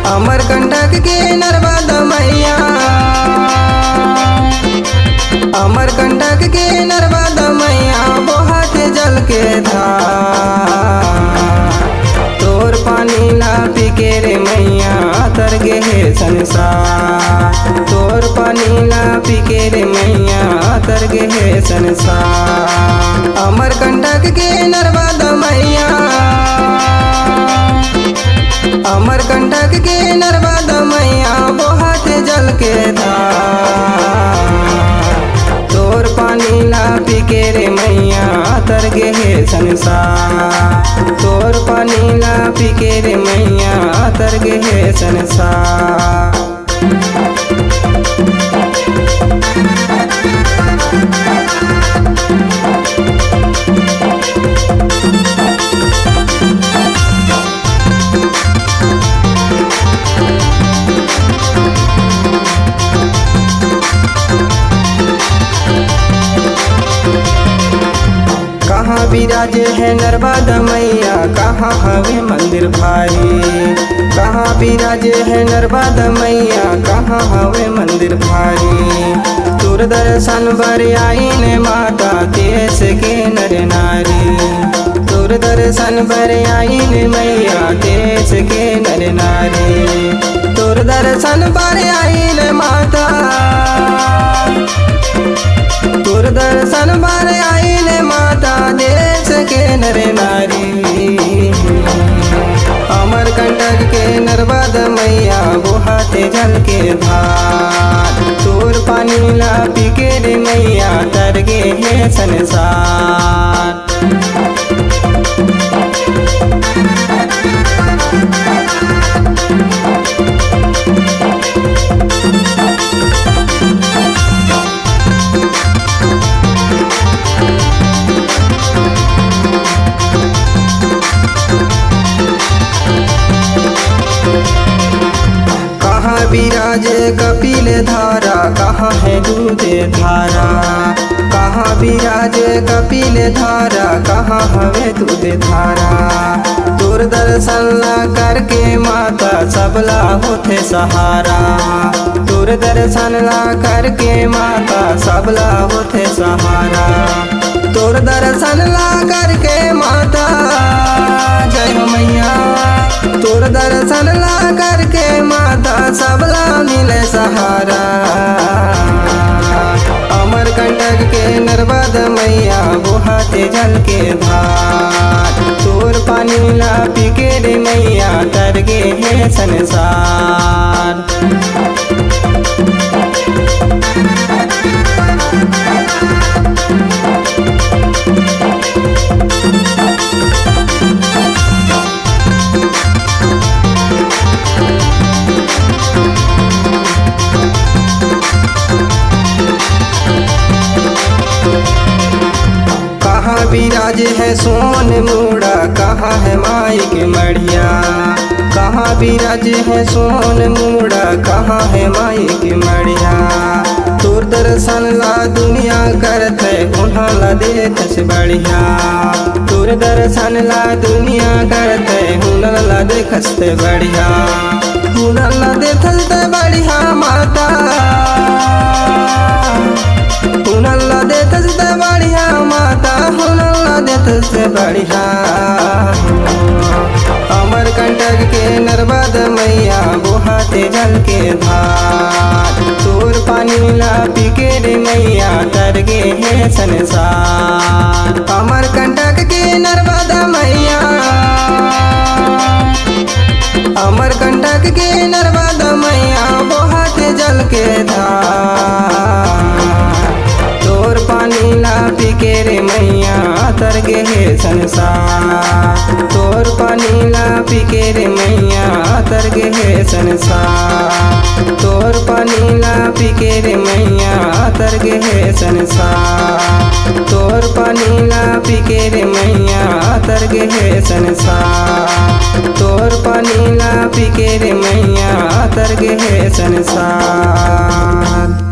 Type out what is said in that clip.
अमरकंटक के नर्मदा मैया, अमरकंटक के नर्मदा मैया बहत जल के धार। तोर पानी ला पी के रे मैया तर गे है संसार। तोर पानी ला पी के रे मैया तर गे है संसार। अमरकंटक के नर्मदा मैया, अमरकंटक के नर्मदा मैया बहत जल के धार। तोर पानी ला पी के रे मैया तर गे है संसार। तोर पानी ला पी के रे मैया तर गे है संसार। कहाँ विराज है नर्मदा मैया, कहाँ हवे मंदिर भारी। कहाँ विराज है नर्मदा मैया, कहाँ हवे मंदिर भारी। तोर दर्शन बर आईन माता देश के नर नारी। तोर दर्शन बर आईन मैया देश के नर नारी। तोर दर्शन बर आईन माता, तोर दर्शन बर आईन माता देश के नर नारी। अमरकंटक के नर्मदा मैया बहत जल के धार। तोर पानी ला पी के रे मैया तर गे है संसार। कहाँ विराज कपिल धारा, कहाँ है दूध धारा। कहाँ विराज कपिल धारा, कहाँ हवे दूध धारा। तोर दर्शन ला करके माता सबला होते सहारा। तोर दर्शन ला करके माता सबला होते सहारा। तोर दर्शन ला करके माता जय हो मैया। तोर दर्शन ला करके माता सबला मिले सहारा। अमरकंटक के नर्मदा मैया बहत जल के धार। तोर पानी ला पी के रे मैया तर गे है संसार। कहाँ विराज है सोन मूड़ा, कहाँ है माई के मढ़िया। कहाँ विराज है सोन मूड़ा, कहाँ है माई के मढ़िया। तोर दर्शन ला दुनिया करत है उन्हा ला देख से बढ़िया। तोर दर्शन ला दुनिया करत है हुनर ला देख से बढ़िया। हुनर ला देख से बढ़िया माता, हुनर ला देख से बढ़िया माता, हुनर ला देख से बढ़िया। अमरकंटक के नर्मदा मैया बहत जल के धार। तोर पानी ला पी के रे मैया तर गे है संसार। अमरकंटक के नर्मदा मैया, अमरकंटक के नर्मदा मैया बहत जल के धार। तोर पानी ला पी के रे मैया तर गे है संसार। तोर पानी ला पी के रे मैया तर गे है संसार। तोर पानी ला पी के रे मैया तर गे है संसार। तोर पानी ला पी के रे मैया तर गे है संसार। तोर पानी ला पी के रे मैया तर गे है संसार।